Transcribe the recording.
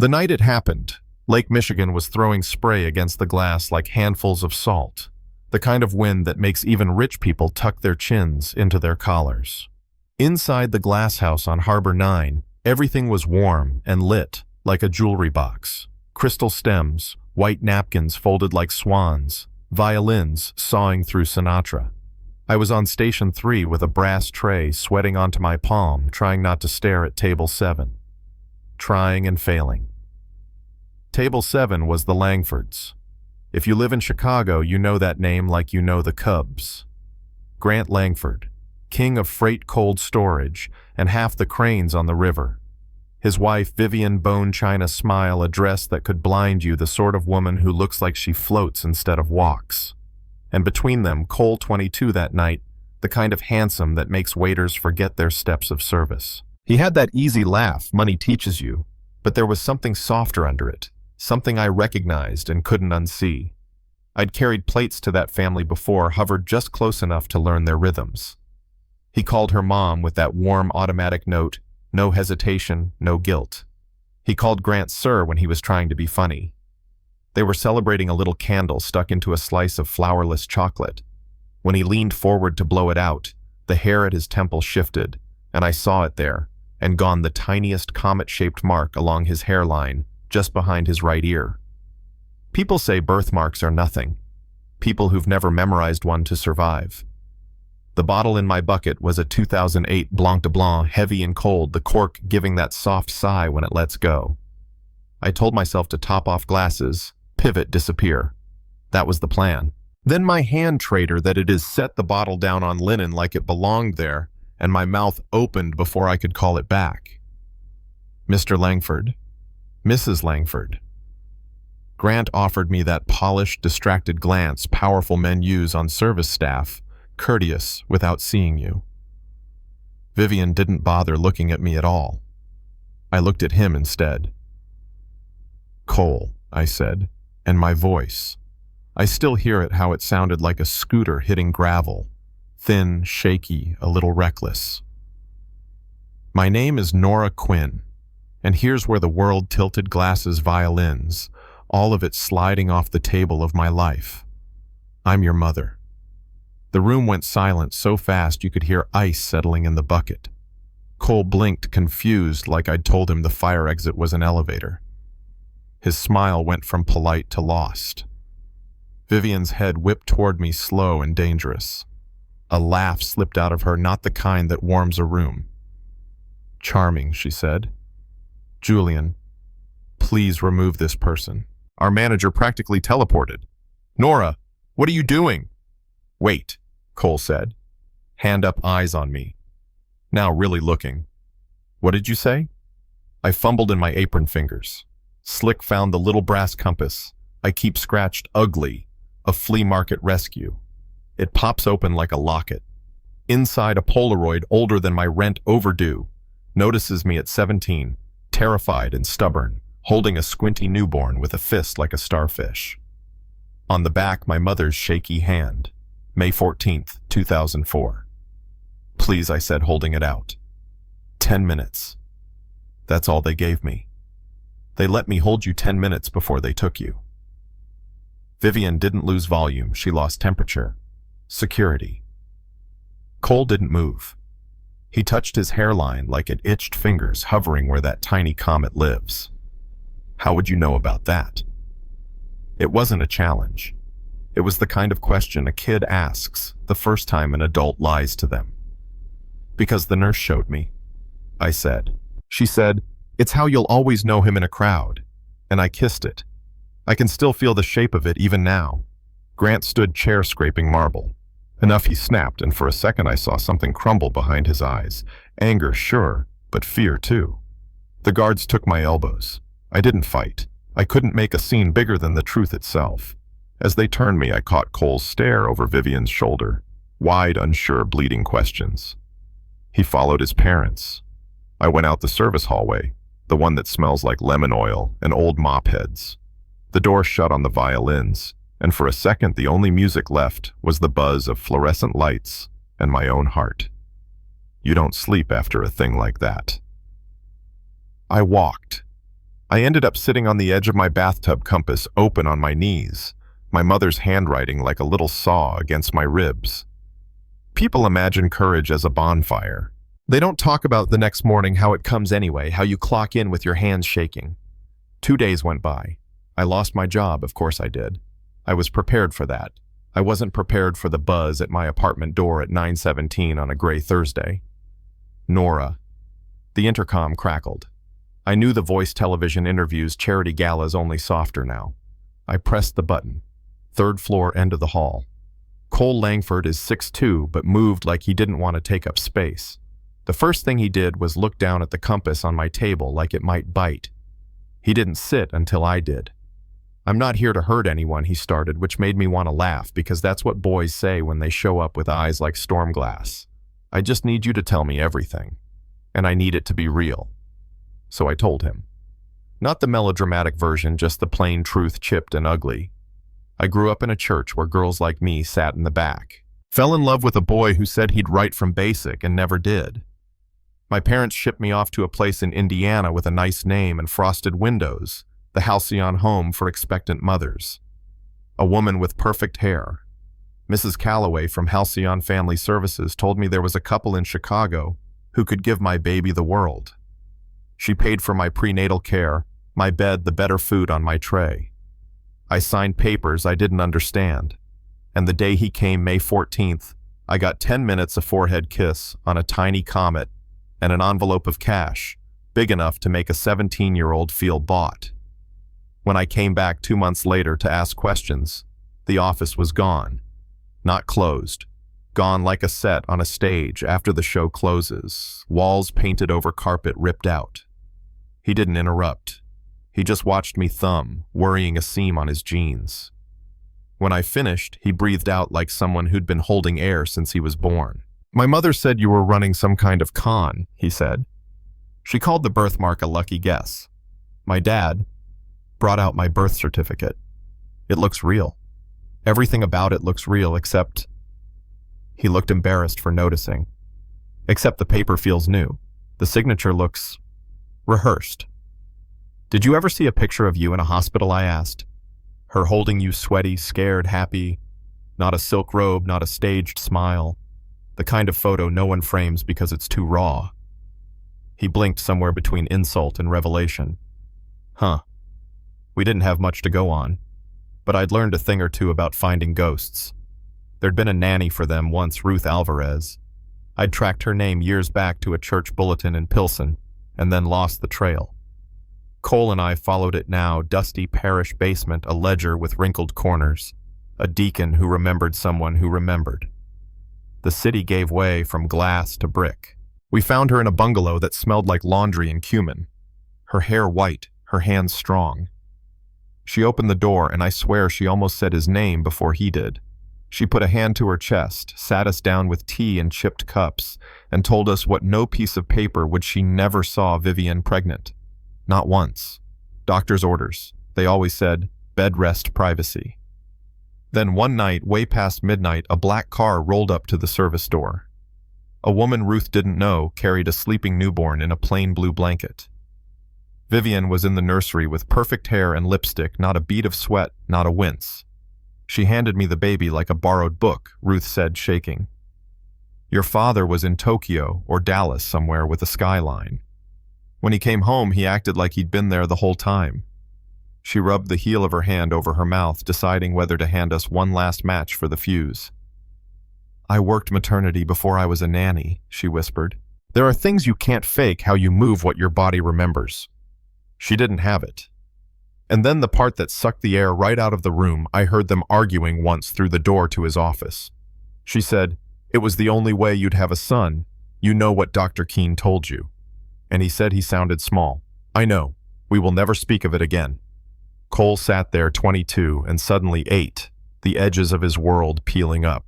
The night it happened, Lake Michigan was throwing spray against the glass like handfuls of salt, the kind of wind that makes even rich people tuck their chins into their collars. Inside the glass house on Harbor 9, everything was warm and lit like a jewelry box. Crystal stems, white napkins folded like swans, violins sawing through Sinatra. I was on Station 3 with a brass tray sweating onto my palm, trying not to stare at Table 7. Trying and failing. Table 7 was the Langfords. If you live in Chicago, you know that name like you know the Cubs. Grant Langford, king of freight cold storage and half the cranes on the river. His wife, Vivian Bone China Smile, a dress that could blind you, the sort of woman who looks like she floats instead of walks. And between them, Cole 22 that night, the kind of handsome that makes waiters forget their steps of service. He had that easy laugh money teaches you, but there was something softer under it, something I recognized and couldn't unsee. I'd carried plates to that family before, hovered just close enough to learn their rhythms. He called her mom with that warm automatic note, no hesitation, no guilt. He called Grant sir when he was trying to be funny. They were celebrating a little candle stuck into a slice of flourless chocolate. When he leaned forward to blow it out, the hair at his temple shifted, and I saw it there, and gone the tiniest comet-shaped mark along his hairline, just behind his right ear. People say birthmarks are nothing. People who've never memorized one to survive. The bottle in my bucket was a 2008 Blanc de Blanc, heavy and cold, the cork giving that soft sigh when it lets go. I told myself to top off glasses, pivot, disappear. That was the plan. Then my hand traitor that it is set the bottle down on linen like it belonged there, and my mouth opened before I could call it back. Mr. Langford. Mrs. Langford. Grant offered me that polished, distracted glance powerful men use on service staff, courteous without seeing you. Vivian didn't bother looking at me at all. I looked at him instead. Cole, I said, and my voice. I still hear it, how it sounded like a scooter hitting gravel, thin, shaky, a little reckless. My name is Nora Quinn, and here's where the world tilted glasses violins, all of it sliding off the table of my life. I'm your mother. The room went silent so fast you could hear ice settling in the bucket. Cole blinked, confused, like I'd told him the fire exit was an elevator. His smile went from polite to lost. Vivian's head whipped toward me, slow and dangerous. A laugh slipped out of her, not the kind that warms a room. Charming, she said. Julian, please remove this person. Our manager practically teleported. Nora, what are you doing? Wait, Cole said. Hand up, eyes on me. Now really looking. What did you say? I fumbled in my apron fingers. Slick found the little brass compass I keep scratched, ugly, a flea market rescue. It pops open like a locket. Inside, a Polaroid older than my rent overdue notices me at 17, terrified and stubborn, holding a squinty newborn with a fist like a starfish. On the back, my mother's shaky hand. May 14th, 2004. Please, I said, holding it out. 10 minutes. That's all they gave me. They let me hold you 10 minutes before they took you. Vivian didn't lose volume, she lost temperature. Security. Cole didn't move. He touched his hairline like it itched fingers hovering where that tiny comet lives. How would you know about that? It wasn't a challenge. It was the kind of question a kid asks the first time an adult lies to them. Because the nurse showed me, I said. She said, it's how you'll always know him in a crowd. And I kissed it. I can still feel the shape of it even now. Grant stood chair scraping marble. Enough he snapped, and for a second I saw something crumble behind his eyes. Anger, sure, but fear too. The guards took my elbows. I didn't fight. I couldn't make a scene bigger than the truth itself. As they turned me, I caught Cole's stare over Vivian's shoulder. Wide, unsure, bleeding questions. He followed his parents. I went out the service hallway, the one that smells like lemon oil and old mop heads. The door shut on the violins, and for a second the only music left was the buzz of fluorescent lights and my own heart. You don't sleep after a thing like that. I walked. I ended up sitting on the edge of my bathtub compass open on my knees, my mother's handwriting like a little saw against my ribs. People imagine courage as a bonfire. They don't talk about the next morning how it comes anyway, how you clock in with your hands shaking. 2 days went by. I lost my job, of course I did. I was prepared for that. I wasn't prepared for the buzz at my apartment door at 9:17 on a gray Thursday. Nora. The intercom crackled. I knew the voice television interviews charity galas only softer now. I pressed the button. 3rd floor end of the hall. Cole Langford is 6'2", but moved like he didn't want to take up space. The first thing he did was look down at the compass on my table like it might bite. He didn't sit until I did. "I'm not here to hurt anyone," he started, which made me want to laugh because that's what boys say when they show up with eyes like storm glass. "I just need you to tell me everything. And I need it to be real." So I told him. Not the melodramatic version, just the plain truth, chipped and ugly. I grew up in a church where girls like me sat in the back. Fell in love with a boy who said he'd write from basic and never did. My parents shipped me off to a place in Indiana with a nice name and frosted windows, the halcyon home for expectant mothers. A woman with perfect hair. Mrs. Calloway from Halcyon Family Services told me there was a couple in Chicago who could give my baby the world. She paid for my prenatal care, my bed, the better food on my tray. I signed papers I didn't understand, and the day he came, May 14th, I got 10 minutes of forehead kiss on a tiny comet and an envelope of cash, big enough to make a 17-year-old feel bought. When I came back 2 months later to ask questions, the office was gone. Not closed. Gone like a set on a stage after the show closes, walls painted over, carpet ripped out. He didn't interrupt. He just watched me thumb, worrying a seam on his jeans. When I finished, he breathed out like someone who'd been holding air since he was born. "My mother said you were running some kind of con," he said. She called the birthmark a lucky guess. My dad brought out my birth certificate. It looks real. Everything about it looks real except... He looked embarrassed for noticing. "Except the paper feels new. The signature looks rehearsed." "Did you ever see a picture of you in a hospital?" I asked. "Her holding you sweaty, scared, happy. Not a silk robe, not a staged smile. The kind of photo no one frames because it's too raw." He blinked somewhere between insult and revelation. "Huh. We didn't have much to go on. But I'd learned a thing or two about finding ghosts. There'd been a nanny for them once, Ruth Alvarez. I'd tracked her name years back to a church bulletin in Pilsen, and then lost the trail. Cole and I followed it now, dusty parish basement, a ledger with wrinkled corners, a deacon who remembered someone who remembered. The city gave way from glass to brick. We found her in a bungalow that smelled like laundry and cumin. Her hair white, her hands strong. She opened the door, and I swear she almost said his name before he did. She put a hand to her chest, sat us down with tea and chipped cups, and told us what no piece of paper would she never saw Vivian pregnant. Not once. Doctor's orders. They always said, bed rest privacy. Then one night, way past midnight, a black car rolled up to the service door. A woman Ruth didn't know carried a sleeping newborn in a plain blue blanket. Vivian was in the nursery with perfect hair and lipstick, not a bead of sweat, not a wince. She handed me the baby like a borrowed book, Ruth said, shaking. "Your father was in Tokyo or Dallas somewhere with a skyline. When he came home, he acted like he'd been there the whole time." She rubbed the heel of her hand over her mouth, deciding whether to hand us one last match for the fuse. "I worked maternity before I was a nanny," she whispered. "There are things you can't fake, how you move what your body remembers." She didn't have it. And then the part that sucked the air right out of the room, I heard them arguing once through the door to his office. She said, "It was the only way you'd have a son. You know what Dr. Keene told you." And he said he sounded small. "I know. We will never speak of it again." Cole sat there, 22, and suddenly 8, the edges of his world peeling up.